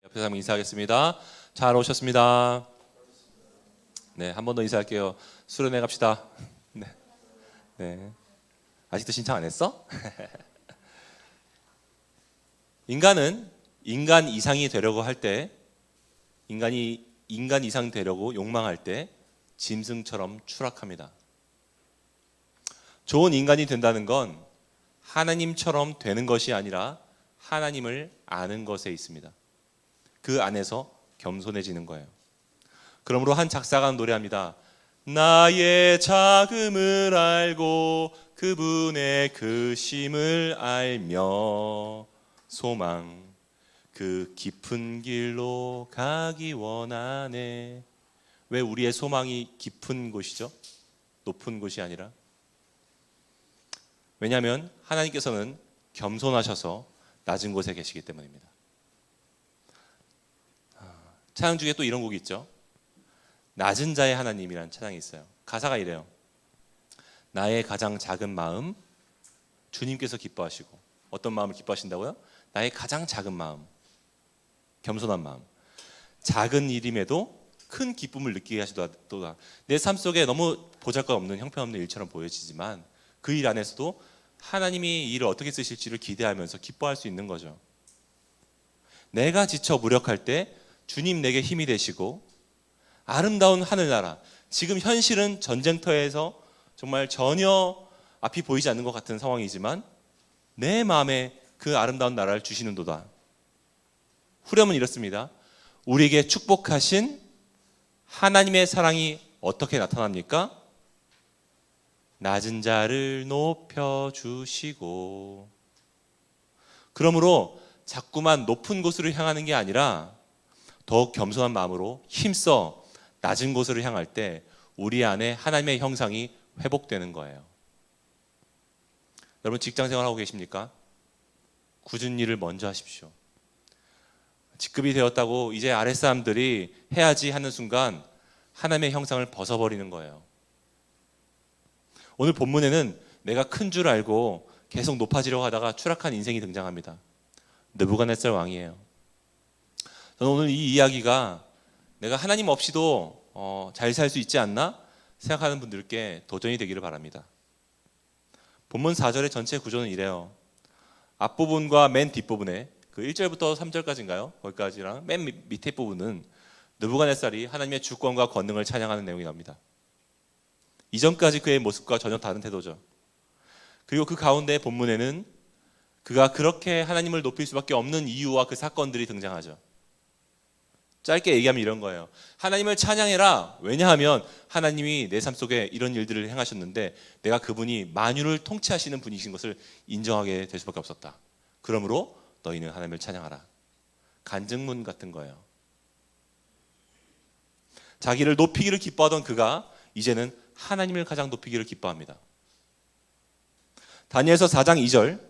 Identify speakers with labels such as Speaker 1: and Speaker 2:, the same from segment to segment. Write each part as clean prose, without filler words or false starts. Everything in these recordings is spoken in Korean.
Speaker 1: 옆에서 한번 인사하겠습니다. 잘 오셨습니다. 네, 한 번 더 인사할게요. 수련회 갑시다. 네, 네. 아직도 신청 안 했어? 인간은 인간 이상이 되려고 할 때, 인간이 인간 이상 되려고 욕망할 때 짐승처럼 추락합니다. 좋은 인간이 된다는 건 하나님처럼 되는 것이 아니라 하나님을 아는 것에 있습니다. 그 안에서 겸손해지는 거예요. 그러므로 한 작사가는 노래합니다. 나의 작음을 알고 그분의 크심을 알며 소망 그 깊은 길로 가기 원하네. 왜 우리의 소망이 깊은 곳이죠? 높은 곳이 아니라. 왜냐하면 하나님께서는 겸손하셔서 낮은 곳에 계시기 때문입니다. 찬양 중에 또 이런 곡이 있죠. 낮은 자의 하나님이라는 찬양이 있어요. 가사가 이래요. 나의 가장 작은 마음 주님께서 기뻐하시고. 어떤 마음을 기뻐하신다고요? 나의 가장 작은 마음, 겸손한 마음. 작은 일임에도 큰 기쁨을 느끼게 하시도다. 내 삶 속에 너무 보잘것없는 형편없는 일처럼 보여지지만 그 일 안에서도 하나님이 이 일을 어떻게 쓰실지를 기대하면서 기뻐할 수 있는 거죠. 내가 지쳐 무력할 때 주님 내게 힘이 되시고 아름다운 하늘나라, 지금 현실은 전쟁터에서 정말 전혀 앞이 보이지 않는 것 같은 상황이지만 내 마음에 그 아름다운 나라를 주시는도다. 후렴은 이렇습니다. 우리에게 축복하신 하나님의 사랑이 어떻게 나타납니까? 낮은 자를 높여주시고. 그러므로 자꾸만 높은 곳으로 향하는 게 아니라 더욱 겸손한 마음으로 힘써 낮은 곳으로 향할 때 우리 안에 하나님의 형상이 회복되는 거예요. 여러분 직장생활 하고 계십니까? 굳은 일을 먼저 하십시오. 직급이 되었다고 이제 아랫사람들이 해야지 하는 순간 하나님의 형상을 벗어버리는 거예요. 오늘 본문에는 내가 큰 줄 알고 계속 높아지려고 하다가 추락한 인생이 등장합니다. 느부갓네살 왕이에요. 저는 오늘 이 이야기가 내가 하나님 없이도 잘 살 수 있지 않나 생각하는 분들께 도전이 되기를 바랍니다. 본문 4절의 전체 구조는 이래요. 앞부분과 맨 뒷부분에 그 1절부터 3절까지인가요? 거기까지랑 맨 밑에 부분은 느부갓네살이 하나님의 주권과 권능을 찬양하는 내용이 나옵니다. 이전까지 그의 모습과 전혀 다른 태도죠. 그리고 그 가운데 본문에는 그가 그렇게 하나님을 높일 수밖에 없는 이유와 그 사건들이 등장하죠. 짧게 얘기하면 이런 거예요. 하나님을 찬양해라. 왜냐하면 하나님이 내 삶 속에 이런 일들을 행하셨는데 내가 그분이 만유를 통치하시는 분이신 것을 인정하게 될 수밖에 없었다. 그러므로 너희는 하나님을 찬양하라. 간증문 같은 거예요. 자기를 높이기를 기뻐하던 그가 이제는 하나님을 가장 높이기를 기뻐합니다. 다니엘서 4장 2절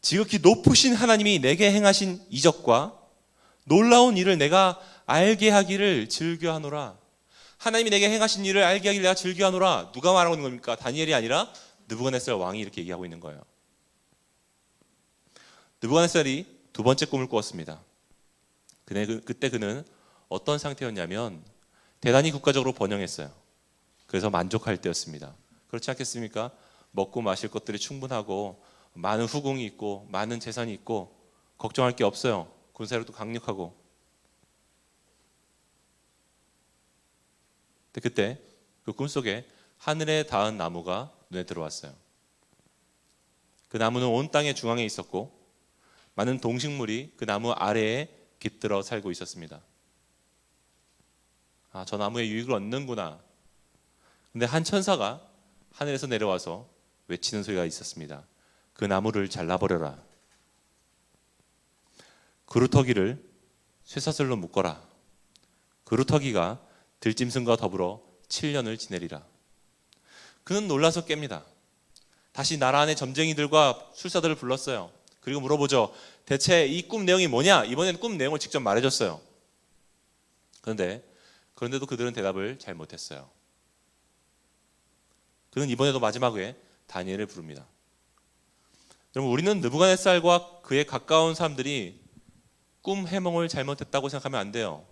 Speaker 1: 지극히 높으신 하나님이 내게 행하신 이적과 놀라운 일을 내가 알게 하기를 즐겨하노라. 하나님이 내게 행하신 일을 알게 하기를 내가 즐겨하노라. 누가 말하고 있는 겁니까? 다니엘이 아니라 느부갓네살 왕이 이렇게 얘기하고 있는 거예요. 느부갓네살이 두 번째 꿈을 꾸었습니다. 그때 그는 어떤 상태였냐면 대단히 국가적으로 번영했어요. 그래서 만족할 때였습니다. 그렇지 않겠습니까? 먹고 마실 것들이 충분하고 많은 후궁이 있고 많은 재산이 있고 걱정할 게 없어요. 군사력도 강력하고. 그때 그 꿈속에 하늘에 닿은 나무가 눈에 들어왔어요. 그 나무는 온 땅의 중앙에 있었고 많은 동식물이 그 나무 아래에 깃들어 살고 있었습니다. 아, 저 나무에 유익을 얻는구나. 근데 한 천사가 하늘에서 내려와서 외치는 소리가 있었습니다. 그 나무를 잘라버려라. 그루터기를 쇠사슬로 묶어라. 그루터기가 들짐승과 더불어 7년을 지내리라. 그는 놀라서 깹니다. 다시 나라 안의 점쟁이들과 술사들을 불렀어요. 그리고 물어보죠. 대체 이 꿈 내용이 뭐냐? 이번에는 꿈 내용을 직접 말해줬어요. 그런데도 그들은 대답을 잘 못했어요. 그는 이번에도 마지막에 다니엘을 부릅니다. 여러분, 우리는 느부갓네살과 그의 가까운 사람들이 꿈 해몽을 잘못했다고 생각하면 안 돼요.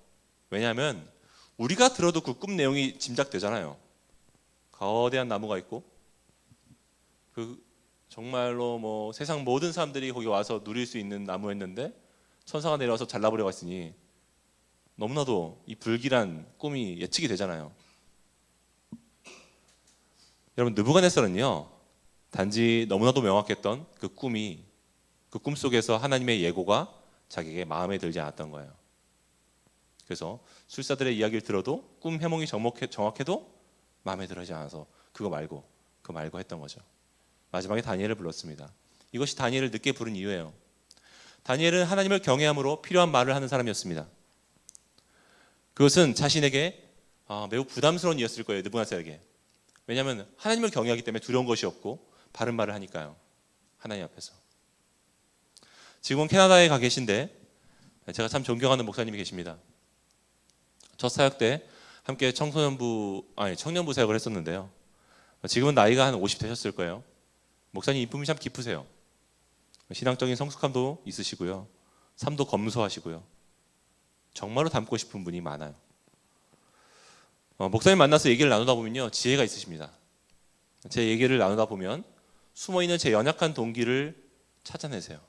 Speaker 1: 왜냐하면 우리가 들어도 그 꿈 내용이 짐작되잖아요. 거대한 나무가 있고 그 정말로 뭐 세상 모든 사람들이 거기 와서 누릴 수 있는 나무였는데 천사가 내려와서 잘라버려 갔으니 너무나도 이 불길한 꿈이 예측이 되잖아요. 여러분, 느부갓네살은요 단지 너무나도 명확했던 그 꿈이, 그 꿈 속에서 하나님의 예고가 자기에게 마음에 들지 않았던 거예요. 그래서 술사들의 이야기를 들어도 꿈 해몽이 정확해도 마음에 들지 않아서 그거 말고 했던 거죠. 마지막에 다니엘을 불렀습니다. 이것이 다니엘을 늦게 부른 이유예요. 다니엘은 하나님을 경외함으로 필요한 말을 하는 사람이었습니다. 그것은 자신에게 매우 부담스러운 일이었을 거예요. 느부갓네살에게. 왜냐하면 하나님을 경외하기 때문에 두려운 것이 없고 바른 말을 하니까요. 하나님 앞에서. 지금은 캐나다에 가 계신데 제가 참 존경하는 목사님이 계십니다. 첫 사역 때 함께 청년부 사역을 했었는데요. 지금은 나이가 한 50 되셨을 거예요. 목사님 인품이 참 깊으세요. 신앙적인 성숙함도 있으시고요. 삶도 검소하시고요. 정말로 닮고 싶은 분이 많아요. 목사님 만나서 얘기를 나누다 보면요, 지혜가 있으십니다. 제 얘기를 나누다 보면 숨어있는 제 연약한 동기를 찾아내세요.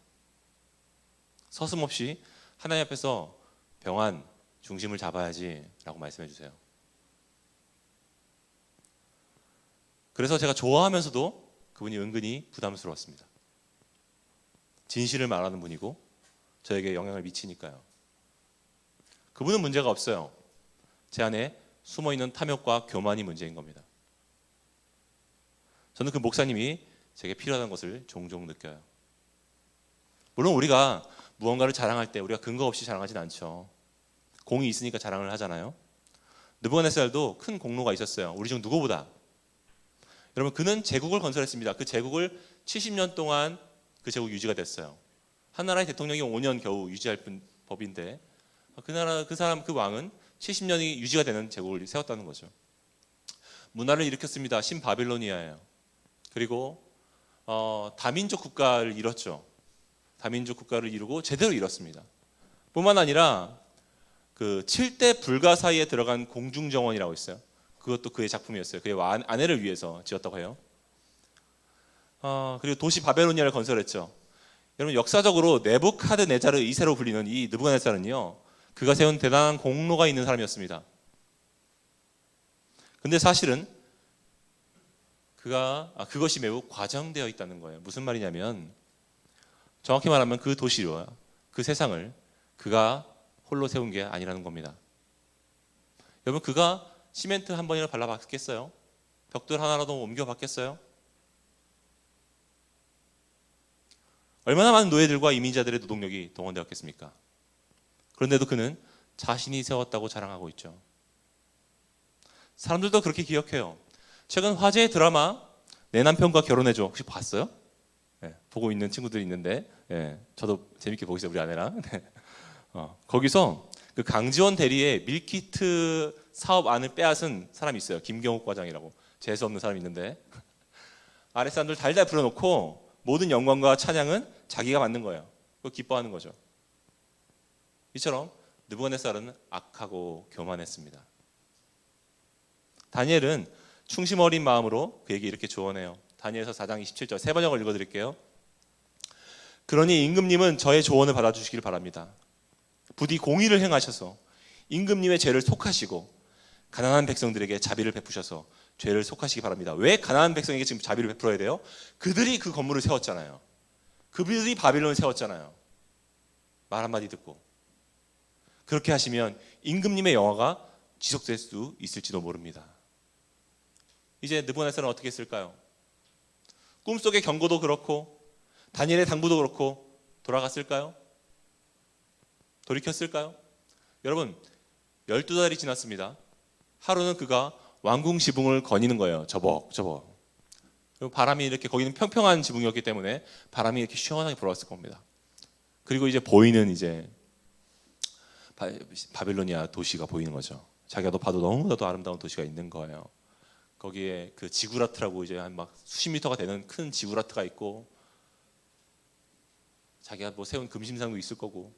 Speaker 1: 서슴없이 하나님 앞에서 병환, 중심을 잡아야지 라고 말씀해 주세요. 그래서 제가 좋아하면서도 그분이 은근히 부담스러웠습니다. 진실을 말하는 분이고 저에게 영향을 미치니까요. 그분은 문제가 없어요. 제 안에 숨어있는 탐욕과 교만이 문제인 겁니다. 저는 그 목사님이 제게 필요하다는 것을 종종 느껴요. 물론 우리가 무언가를 자랑할 때 우리가 근거 없이 자랑하진 않죠. 공이 있으니까 자랑을 하잖아요. 느부갓네살도 큰 공로가 있었어요. 우리 중 누구보다. 여러분, 그는 제국을 건설했습니다. 그 제국을 70년 동안 그 제국 유지가 됐어요. 한 나라의 대통령이 5년 겨우 유지할 법인데 그 왕은 70년이 유지가 되는 제국을 세웠다는 거죠. 문화를 일으켰습니다. 신바빌로니아예요. 그리고 다민족 국가를 이뤘죠. 다민족 국가를 이루고 제대로 이뤘습니다. 뿐만 아니라 그 7대 불가사의에 들어간 공중정원이라고 있어요. 그것도 그의 작품이었어요. 그의 아내를 위해서 지었다고 해요. 그리고 도시 바벨로니아를 건설했죠. 여러분, 역사적으로 네부카드네자르 2세로 불리는 이 느부갓네살은요, 그가 세운 대단한 공로가 있는 사람이었습니다. 근데 사실은 그것이 매우 과장되어 있다는 거예요. 무슨 말이냐면 정확히 말하면 그 도시와 그 세상을 그가 홀로 세운 게 아니라는 겁니다. 여러분, 그가 시멘트 한 번이라도 발라봤겠어요? 벽돌 하나라도 옮겨봤겠어요? 얼마나 많은 노예들과 이민자들의 노동력이 동원되었겠습니까? 그런데도 그는 자신이 세웠다고 자랑하고 있죠. 사람들도 그렇게 기억해요. 최근 화제의 드라마 내 남편과 결혼해줘, 혹시 봤어요? 네, 보고 있는 친구들이 있는데, 저도 재밌게 보고 있어요, 우리 아내랑. 거기서 그 강지원 대리의 밀키트 사업 안을 빼앗은 사람이 있어요. 김경욱 과장이라고. 재수 없는 사람이 있는데 아래 사람들 달달 불어놓고 모든 영광과 찬양은 자기가 받는 거예요. 그거 기뻐하는 거죠. 이처럼 느부갓네살은 악하고 교만했습니다. 다니엘은 충심 어린 마음으로 그에게 이렇게 조언해요. 다니엘서 4장 27절 세 번역을 읽어드릴게요. 그러니 임금님은 저의 조언을 받아주시길 바랍니다. 부디 공의를 행하셔서 임금님의 죄를 속하시고 가난한 백성들에게 자비를 베푸셔서 죄를 속하시기 바랍니다. 왜 가난한 백성에게 지금 자비를 베풀어야 돼요? 그들이 그 건물을 세웠잖아요. 그들이 바빌론을 세웠잖아요. 말 한마디 듣고. 그렇게 하시면 임금님의 영화가 지속될 수 있을지도 모릅니다. 이제 느부갓네살은 어떻게 했을까요? 꿈속의 경고도 그렇고 다니엘의 당부도 그렇고 돌아갔을까요? 돌이켰을까요? 여러분, 12달이 지났습니다. 하루는 그가 왕궁 지붕을 거니는 거예요. 저벅. 그리고 바람이 이렇게, 거기는 평평한 지붕이었기 때문에 바람이 이렇게 시원하게 불어왔을 겁니다. 그리고 이제 보이는 이제 바빌로니아 도시가 보이는 거죠. 자기가 봐도 너무나도 아름다운 도시가 있는 거예요. 거기에 그 지구라트라고 이제 한 막 수십 미터가 되는 큰 지구라트가 있고 자기가 뭐 세운 금심상도 있을 거고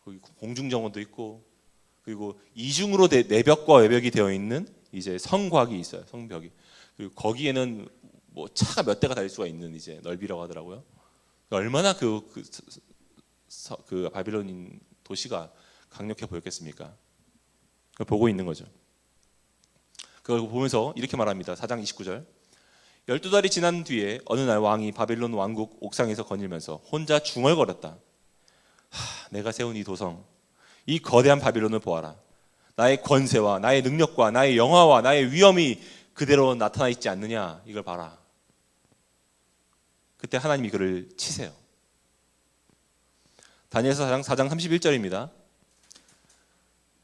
Speaker 1: 거기 공중정원도 있고, 그리고 이중으로 내벽과 외벽이 되어 있는 이제 성곽이 있어요. 성벽이. 그리고 거기에는 뭐 차가 몇 대가 달릴 수가 있는 이제 넓이라고 하더라고요. 얼마나 그 바빌론 도시가 강력해 보였겠습니까? 그걸 보고 있는 거죠. 그걸 보면서 이렇게 말합니다. 4장 29절. 12달이 지난 뒤에 어느 날 왕이 바빌론 왕국 옥상에서 거닐면서 혼자 중얼거렸다. 내가 세운 이 도성, 이 거대한 바빌론을 보아라. 나의 권세와 나의 능력과 나의 영화와 나의 위엄이 그대로 나타나 있지 않느냐. 이걸 봐라. 그때 하나님이 그를 치세요. 다니엘서 4장 31절입니다.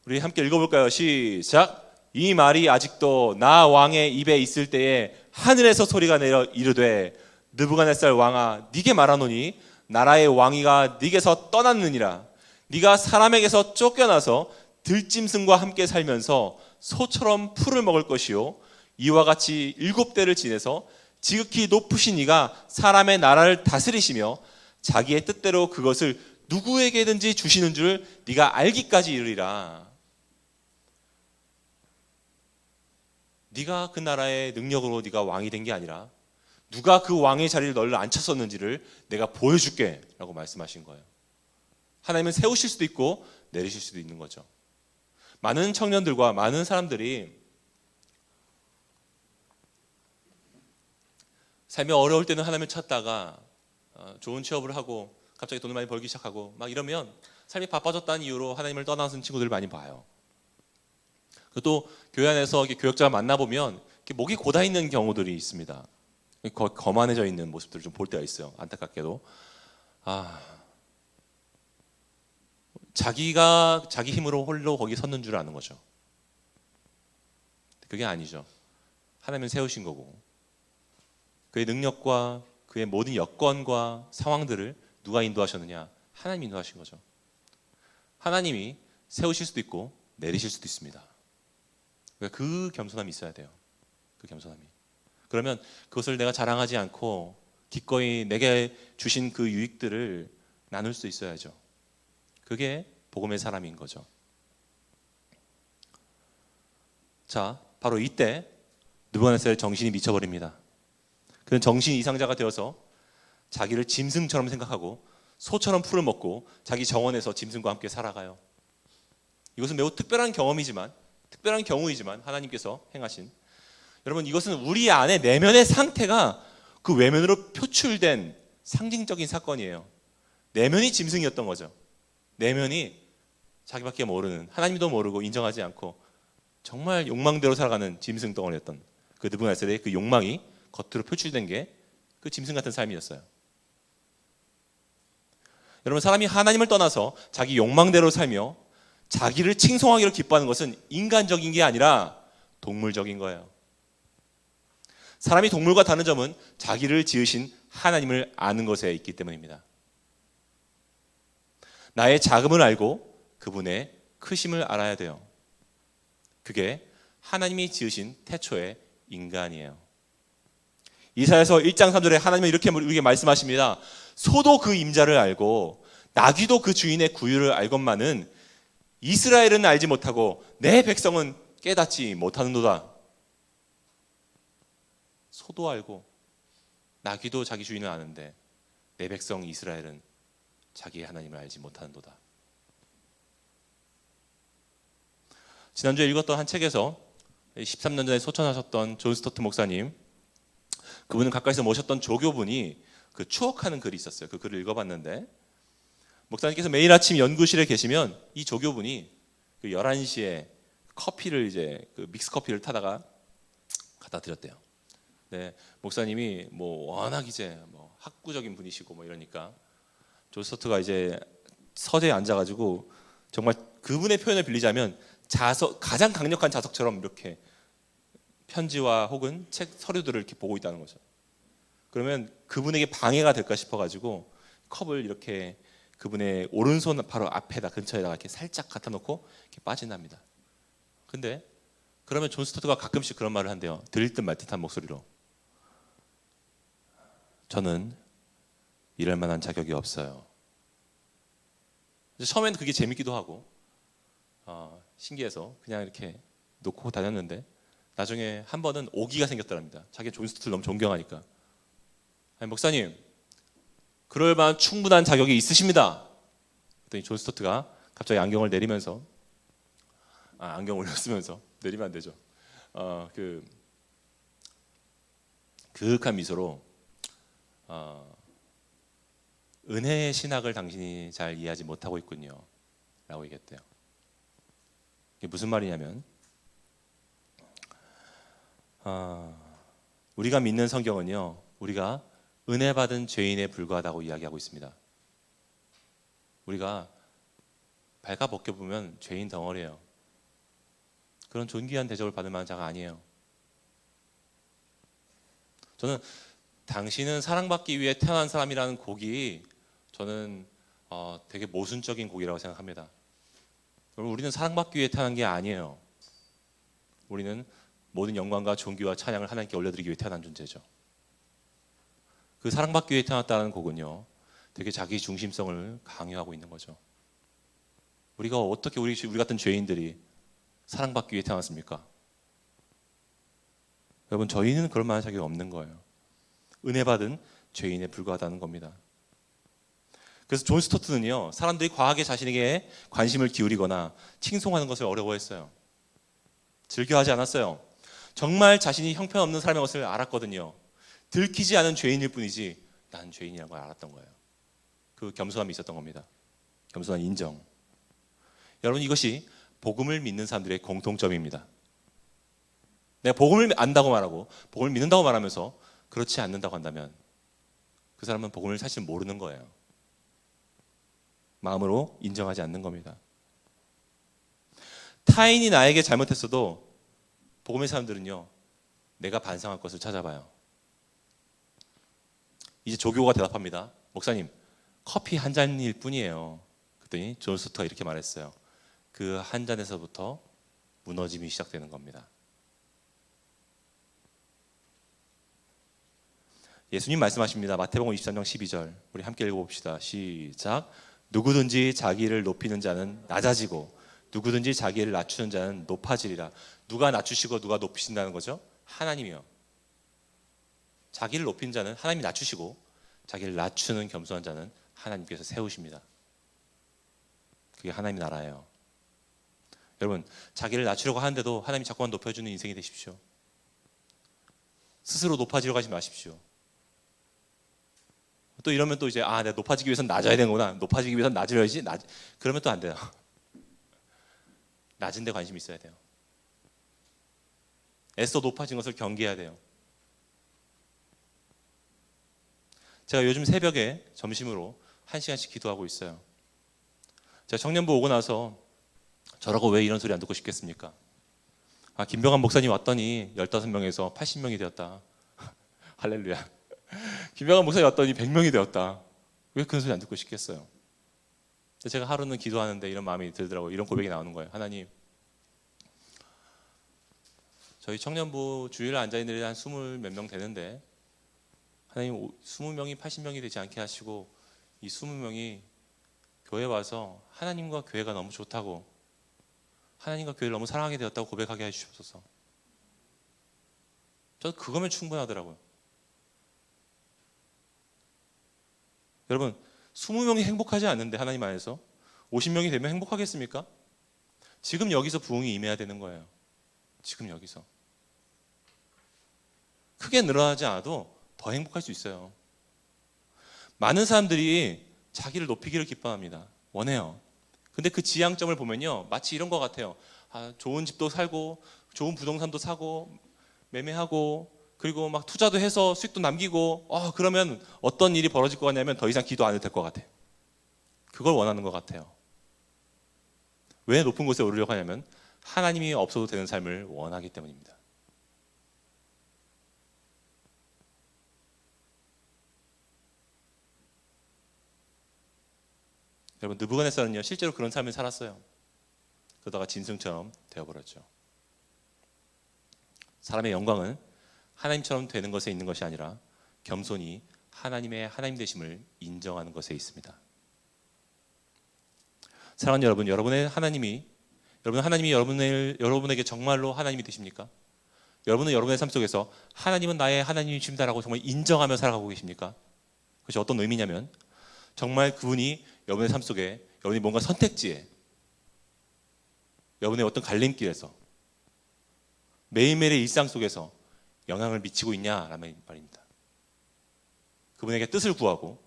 Speaker 1: 우리 함께 읽어볼까요? 시작. 이 말이 아직도 나 왕의 입에 있을 때에 하늘에서 소리가 내려 이르되 느부갓네살 왕아 네게 말하노니 나라의 왕위가 네게서 떠났느니라. 네가 사람에게서 쫓겨나서 들짐승과 함께 살면서 소처럼 풀을 먹을 것이요 이와 같이 7대를 지내서 지극히 높으신 이가 사람의 나라를 다스리시며 자기의 뜻대로 그것을 누구에게든지 주시는 줄 네가 알기까지 이르리라. 네가 그 나라의 능력으로 네가 왕이 된 게 아니라 누가 그 왕의 자리를 너를 앉혔었는지를 내가 보여줄게 라고 말씀하신 거예요. 하나님은 세우실 수도 있고 내리실 수도 있는 거죠. 많은 청년들과 많은 사람들이 삶이 어려울 때는 하나님을 찾다가 좋은 취업을 하고 갑자기 돈을 많이 벌기 시작하고 막 이러면 삶이 바빠졌다는 이유로 하나님을 떠나는 친구들을 많이 봐요. 또 교회 안에서 교역자가 만나보면 목이 고다 있는 경우들이 있습니다. 거만해져 있는 모습들을 좀 볼 때가 있어요. 안타깝게도 자기가 자기 힘으로 홀로 거기 섰는 줄 아는 거죠. 그게 아니죠. 하나님은 세우신 거고 그의 능력과 그의 모든 여건과 상황들을 누가 인도하셨느냐? 하나님이 인도하신 거죠. 하나님이 세우실 수도 있고 내리실 수도 있습니다. 그 겸손함이 있어야 돼요. 그 겸손함이. 그러면 그것을 내가 자랑하지 않고 기꺼이 내게 주신 그 유익들을 나눌 수 있어야죠. 그게 복음의 사람인 거죠. 자, 바로 이때 느부갓네살의 정신이 미쳐버립니다. 그는 정신 이상자가 되어서 자기를 짐승처럼 생각하고 소처럼 풀을 먹고 자기 정원에서 짐승과 함께 살아가요. 이것은 매우 특별한 경험이지만 특별한 경우이지만 하나님께서 행하신 여러분 이것은 우리 안에 내면의 상태가 그 외면으로 표출된 상징적인 사건이에요. 내면이 짐승이었던 거죠. 내면이 자기밖에 모르는 하나님도 모르고 인정하지 않고 정말 욕망대로 살아가는 짐승 덩어리였던 그 느부갓네살의 그 욕망이 겉으로 표출된 게 그 짐승 같은 삶이었어요. 여러분 사람이 하나님을 떠나서 자기 욕망대로 살며 자기를 칭송하기를 기뻐하는 것은 인간적인 게 아니라 동물적인 거예요. 사람이 동물과 다른 점은 자기를 지으신 하나님을 아는 것에 있기 때문입니다. 나의 작음을 알고 그분의 크심을 알아야 돼요. 그게 하나님이 지으신 태초의 인간이에요. 이사야서 1장 3절에 하나님은 이렇게 우리에게 말씀하십니다. 소도 그 임자를 알고 나귀도 그 주인의 구유를 알건만은 이스라엘은 알지 못하고 내 백성은 깨닫지 못하는도다. 소도 알고 나귀도 자기 주인을 아는데 내 백성 이스라엘은 자기의 하나님을 알지 못하는도다. 지난주에 읽었던 한 책에서 13년 전에 소천하셨던 존 스토트 목사님, 그분은 가까이서 모셨던 조교분이 그 추억하는 글이 있었어요. 그 글을 읽어봤는데 목사님께서 매일 아침 연구실에 계시면 이 조교분이 그 11시에 커피를 이제 그 믹스 커피를 타다가 갖다 드렸대요. 네, 목사님이 뭐 워낙 이제 뭐 학구적인 분이시고 뭐 이러니까 존 스토트가 이제 서재에 앉아가지고 정말 그분의 표현을 빌리자면 자석, 가장 강력한 자석처럼 이렇게 편지와 혹은 책 서류들을 이렇게 보고 있다는 거죠. 그러면 그분에게 방해가 될까 싶어가지고 컵을 이렇게 그분의 오른손 바로 앞에다 근처에다가 이렇게 살짝 갖다 놓고 이렇게 빠진답니다. 근데 그러면 존 스토트가 가끔씩 그런 말을 한대요. 들릴 듯 말 듯한 목소리로. 저는 이럴 만한 자격이 없어요. 처음에는 그게 재밌기도 하고 신기해서 그냥 이렇게 놓고 다녔는데 나중에 한 번은 오기가 생겼더랍니다. 자기 존 스토트를 너무 존경하니까. 아니, 목사님, 그럴 만한 충분한 자격이 있으십니다. 그랬더니 존 스토트가 갑자기 안경을 내리면서 안경 올렸으면서 내리면 안 되죠. 그윽한 미소로 은혜의 신학을 당신이 잘 이해하지 못하고 있군요 라고 얘기했대요. 이게 무슨 말이냐면 우리가 믿는 성경은요, 우리가 은혜 받은 죄인에 불과하다고 이야기하고 있습니다. 우리가 발가 벗겨보면 죄인 덩어리예요. 그런 존귀한 대접을 받을 만한 자가 아니에요. 저는 당신은 사랑받기 위해 태어난 사람이라는 곡이 저는 되게 모순적인 곡이라고 생각합니다. 여러분, 우리는 사랑받기 위해 태어난 게 아니에요. 우리는 모든 영광과 존귀와 찬양을 하나님께 올려드리기 위해 태어난 존재죠. 그 사랑받기 위해 태어났다는 곡은요, 되게 자기 중심성을 강요하고 있는 거죠. 우리가 어떻게 우리 같은 죄인들이 사랑받기 위해 태어났습니까? 여러분, 저희는 그럴 만한 자격이 없는 거예요. 은혜 받은 죄인에 불과하다는 겁니다. 그래서 존 스토트는요, 사람들이 과하게 자신에게 관심을 기울이거나 칭송하는 것을 어려워했어요. 즐겨하지 않았어요. 정말 자신이 형편없는 사람의 것을 알았거든요. 들키지 않은 죄인일 뿐이지 난 죄인이라는 걸 알았던 거예요. 그 겸손함이 있었던 겁니다. 겸손한 인정. 여러분, 이것이 복음을 믿는 사람들의 공통점입니다. 내가 복음을 안다고 말하고 복음을 믿는다고 말하면서 그렇지 않는다고 한다면 그 사람은 복음을 사실 모르는 거예요. 마음으로 인정하지 않는 겁니다. 타인이 나에게 잘못했어도 복음의 사람들은요, 내가 반성할 것을 찾아봐요. 이제 조교가 대답합니다. 목사님, 커피 한 잔일 뿐이에요. 그랬더니 존 스토트가 이렇게 말했어요. 그 한 잔에서부터 무너짐이 시작되는 겁니다. 예수님 말씀하십니다. 마태복음 23장 12절. 우리 함께 읽어봅시다. 시작. 누구든지 자기를 높이는 자는 낮아지고 누구든지 자기를 낮추는 자는 높아지리라. 누가 낮추시고 누가 높이신다는 거죠? 하나님이요. 자기를 높인 자는 하나님이 낮추시고 자기를 낮추는 겸손한 자는 하나님께서 세우십니다. 그게 하나님의 나라예요. 여러분, 자기를 낮추려고 하는데도 하나님이 자꾸만 높여주는 인생이 되십시오. 스스로 높아지려고 하지 마십시오. 또 이러면 또 이제 내가 높아지기 위해서는 낮아야 되는구나. 높아지기 위해서는 낮으려야지. 그러면 또 안 돼요. 낮은 데 관심이 있어야 돼요. 애써 높아진 것을 경계해야 돼요. 제가 요즘 새벽에 점심으로 1시간씩 기도하고 있어요. 제가 청년부 오고 나서 저라고 왜 이런 소리 안 듣고 싶겠습니까? 김병환 목사님 왔더니 15명에서 80명이 되었다. 할렐루야. 김병환 목사님 왔더니 100명이 되었다. 왜 그런 소리 안 듣고 싶겠어요? 제가 하루는 기도하는데 이런 마음이 들더라고요. 이런 고백이 나오는 거예요. 하나님, 저희 청년부 주일에 앉아있는 애들이 한 20 몇 명 되는데 하나님 20명이 80명이 되지 않게 하시고 이 20명이 교회 와서 하나님과 교회가 너무 좋다고, 하나님과 교회를 너무 사랑하게 되었다고 고백하게 해주시옵소서. 저는 그거면 충분하더라고요. 여러분, 20명이 행복하지 않는데 하나님 안에서 50명이 되면 행복하겠습니까? 지금 여기서 부흥이 임해야 되는 거예요. 지금 여기서. 크게 늘어나지 않아도 더 행복할 수 있어요. 많은 사람들이 자기를 높이기를 기뻐합니다. 원해요. 근데 그 지향점을 보면요, 마치 이런 것 같아요. 좋은 집도 살고 좋은 부동산도 사고 매매하고 그리고 막 투자도 해서 수익도 남기고 그러면 어떤 일이 벌어질 것 같냐면 더 이상 기도 안 해도 될 것 같아. 그걸 원하는 것 같아요. 왜 높은 곳에 오르려고 하냐면 하나님이 없어도 되는 삶을 원하기 때문입니다. 여러분, 느부갓네살은요 실제로 그런 삶을 살았어요. 그러다가 짐승처럼 되어버렸죠. 사람의 영광은 하나님처럼 되는 것에 있는 것이 아니라 겸손히 하나님의 하나님 되심을 인정하는 것에 있습니다. 사랑하는 여러분, 여러분 하나님이 여러분에게 정말로 하나님이 되십니까? 여러분은 여러분의 삶 속에서 하나님은 나의 하나님이십니다라고 정말 인정하며 살아가고 계십니까? 그것이 어떤 의미냐면 정말 그분이 여러분의 삶 속에 여러분이 뭔가 선택지에 여러분의 어떤 갈림길에서 매일매일의 일상 속에서 영향을 미치고 있냐라는 말입니다. 그분에게 뜻을 구하고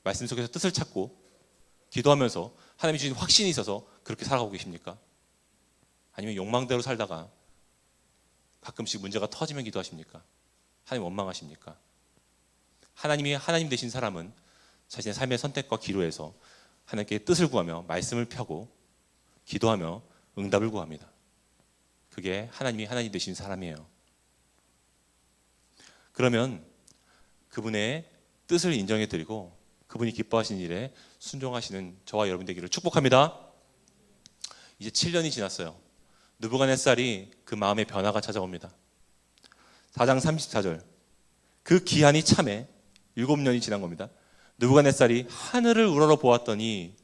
Speaker 1: 말씀 속에서 뜻을 찾고 기도하면서 하나님이 주신 확신이 있어서 그렇게 살아가고 계십니까? 아니면 욕망대로 살다가 가끔씩 문제가 터지면 기도하십니까? 하나님 원망하십니까? 하나님이 하나님 되신 사람은 자신의 삶의 선택과 기도에서 하나님께 뜻을 구하며 말씀을 펴고 기도하며 응답을 구합니다. 그게 하나님이 하나님 되신 사람이에요. 그러면 그분의 뜻을 인정해 드리고 그분이 기뻐하시는 일에 순종하시는 저와 여러분 되기를 축복합니다. 이제 7년이 지났어요. 느부갓네살이 그 마음의 변화가 찾아옵니다. 4장 34절. 그 기한이 참에 7년이 지난 겁니다. 느부갓네살이 하늘을 우러러 보았더니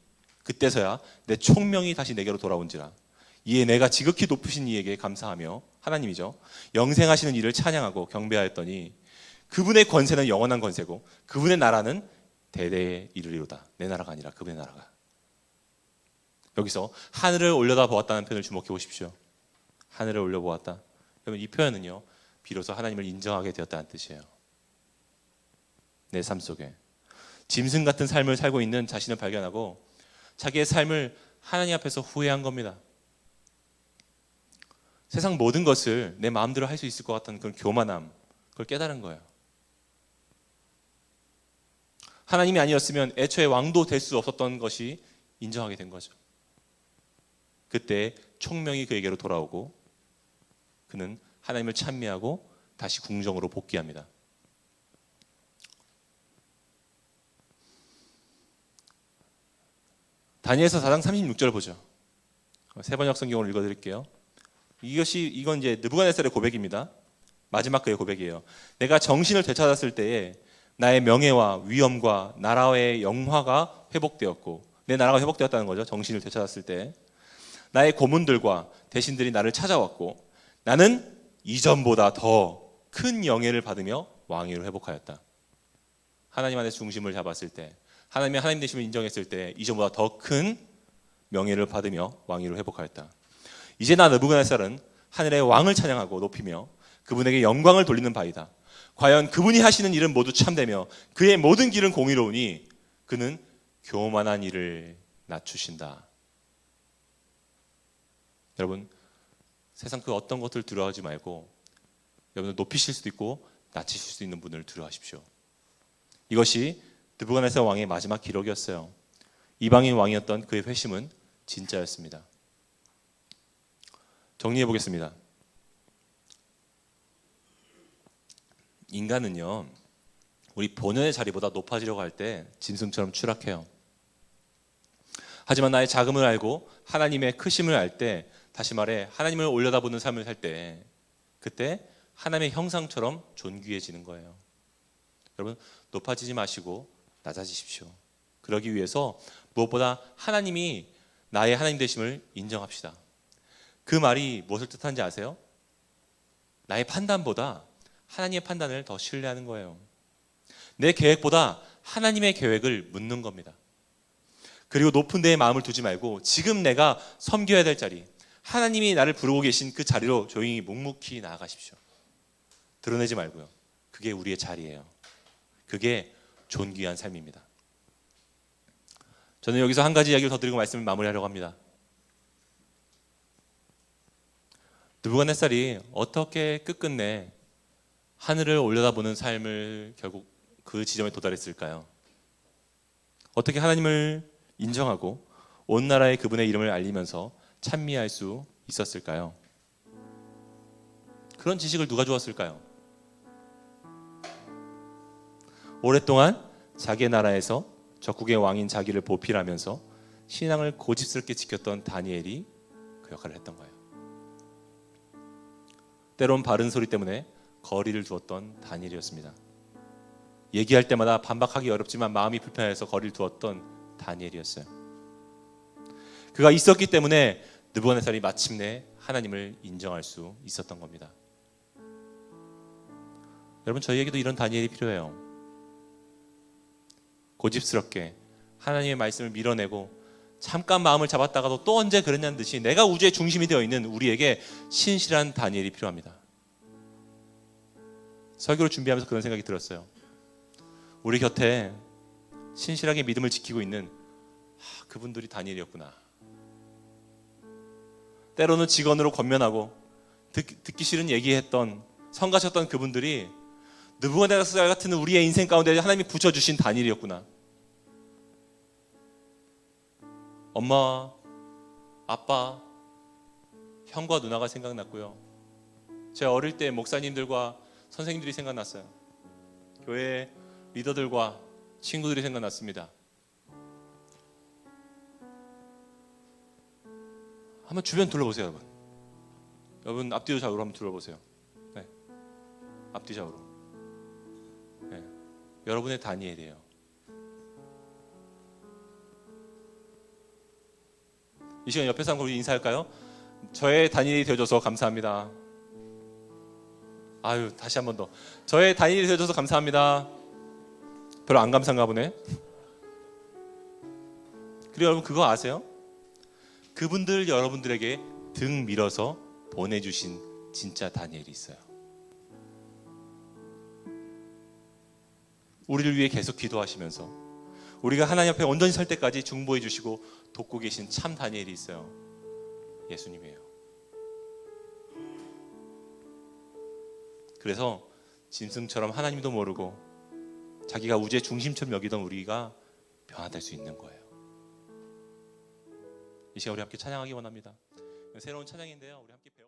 Speaker 1: 그때서야 내 총명이 다시 내게로 돌아온지라. 이에 내가 지극히 높으신 이에게 감사하며, 하나님이죠, 영생하시는 이를 찬양하고 경배하였더니 그분의 권세는 영원한 권세고 그분의 나라는 대대에 이르리로다. 내 나라가 아니라 그분의 나라가. 여기서 하늘을 올려다 보았다는 표현을 주목해 보십시오. 하늘을 올려보았다. 그러면 이 표현은요, 비로소 하나님을 인정하게 되었다는 뜻이에요. 내 삶 속에 짐승 같은 삶을 살고 있는 자신을 발견하고 자기의 삶을 하나님 앞에서 후회한 겁니다. 세상 모든 것을 내 마음대로 할 수 있을 것 같은 그런 교만함, 그걸 깨달은 거예요. 하나님이 아니었으면 애초에 왕도 될 수 없었던 것이 인정하게 된 거죠. 그때 총명이 그에게로 돌아오고 그는 하나님을 찬미하고 다시 궁정으로 복귀합니다. 다니엘서 4장 36절 보죠. 세번역 성경을 읽어드릴게요. 이건 이제 느부갓네살의 고백입니다. 마지막 그의 고백이에요. 내가 정신을 되찾았을 때에 나의 명예와 위엄과 나라의 영화가 회복되었고, 내 나라가 회복되었다는 거죠. 정신을 되찾았을 때 나의 고문들과 대신들이 나를 찾아왔고 나는 이전보다 더 큰 영예를 받으며 왕위를 회복하였다. 하나님 안에 중심을 잡았을 때, 하나님이 하나님 되심을 인정했을 때 이전보다 더 큰 명예를 받으며 왕위를 회복하였다. 이제 나 느부갓네살은 하늘의 왕을 찬양하고 높이며 그분에게 영광을 돌리는 바이다. 과연 그분이 하시는 일은 모두 참되며 그의 모든 길은 공의로우니 그는 교만한 일을 낮추신다. 여러분, 세상 그 어떤 것들 두려워하지 말고 여러분을 높이실 수도 있고 낮추실 수 있는 분을 두려워하십시오. 이것이 느부갓네살 왕의 마지막 기록이었어요. 이방인 왕이었던 그의 회심은 진짜였습니다. 정리해 보겠습니다. 인간은요, 우리 본연의 자리보다 높아지려고 할 때 짐승처럼 추락해요. 하지만 나의 작음을 알고 하나님의 크심을 알 때, 다시 말해 하나님을 올려다보는 삶을 살 때, 그때 하나님의 형상처럼 존귀해지는 거예요. 여러분, 높아지지 마시고 낮아지십시오. 그러기 위해서 무엇보다 하나님이 나의 하나님 되심을 인정합시다. 그 말이 무엇을 뜻하는지 아세요? 나의 판단보다 하나님의 판단을 더 신뢰하는 거예요. 내 계획보다 하나님의 계획을 묻는 겁니다. 그리고 높은 데에 마음을 두지 말고 지금 내가 섬겨야 될 자리, 하나님이 나를 부르고 계신 그 자리로 조용히 묵묵히 나아가십시오. 드러내지 말고요. 그게 우리의 자리예요. 그게 존귀한 삶입니다. 저는 여기서 한 가지 이야기를 더 드리고 말씀을 마무리하려고 합니다. 느부갓네살이 어떻게 끝끝내 하늘을 올려다보는 삶을 결국 그 지점에 도달했을까요? 어떻게 하나님을 인정하고 온 나라에 그분의 이름을 알리면서 찬미할 수 있었을까요? 그런 지식을 누가 주었을까요? 오랫동안 자기의 나라에서 적국의 왕인 자기를 보필하면서 신앙을 고집스럽게 지켰던 다니엘이 그 역할을 했던 거예요. 때론 바른 소리 때문에 거리를 두었던 다니엘이었습니다. 얘기할 때마다 반박하기 어렵지만 마음이 불편해서 거리를 두었던 다니엘이었어요. 그가 있었기 때문에 느부갓네살이 마침내 하나님을 인정할 수 있었던 겁니다. 여러분, 저희에게도 이런 다니엘이 필요해요. 고집스럽게 하나님의 말씀을 밀어내고 잠깐 마음을 잡았다가도 또 언제 그랬냐는 듯이 내가 우주의 중심이 되어 있는 우리에게 신실한 다니엘이 필요합니다. 설교를 준비하면서 그런 생각이 들었어요. 우리 곁에 신실하게 믿음을 지키고 있는 그분들이 다니엘이었구나. 때로는 직원으로 권면하고 듣기 싫은 얘기했던, 성가셨던 그분들이 느부갓네살 같은 우리의 인생 가운데 하나님이 붙여주신 다니엘이었구나. 엄마, 아빠, 형과 누나가 생각났고요. 제 어릴 때 목사님들과 선생님들이 생각났어요. 교회 리더들과 친구들이 생각났습니다. 한번 주변 둘러보세요, 여러분. 여러분 앞뒤 좌우로 한번 둘러보세요. 네. 앞뒤 좌우로. 네. 여러분의 다니엘이에요. 이 시간 옆에 사람 우리 인사할까요? 저의 다니엘이 되어줘서 감사합니다. 아유, 다시 한 번 더. 저의 다니엘이 되어줘서 감사합니다. 별로 안 감사한가 보네. 그리고 여러분 그거 아세요? 그분들 여러분들에게 등 밀어서 보내주신 진짜 다니엘이 있어요. 우리를 위해 계속 기도하시면서 우리가 하나님 앞에 온전히 설 때까지 중보해 주시고 돕고 계신 참 다니엘이 있어요. 예수님이에요. 그래서 짐승처럼 하나님도 모르고 자기가 우주의 중심처럼 여기던 우리가 변화될 수 있는 거예요. 이 시간 우리 함께 찬양하기 원합니다. 새로운 찬양인데요. 우리 함께 배워